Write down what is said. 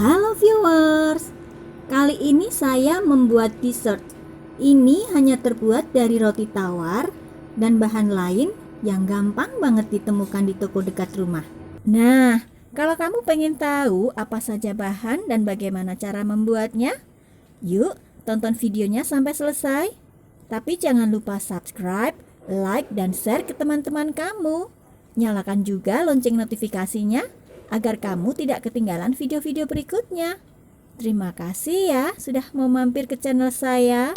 Halo viewers, kali ini saya membuat dessert. Ini hanya terbuat dari roti tawar dan bahan lain yang gampang banget ditemukan di toko dekat rumah. Nah, kalau kamu pengen tahu apa saja bahan dan bagaimana cara membuatnya, yuk tonton videonya sampai selesai. Tapi jangan lupa subscribe, like, dan share ke teman-teman kamu. Nyalakan juga lonceng notifikasinya agar kamu tidak ketinggalan video-video berikutnya. Terima kasih ya sudah mau mampir ke channel saya.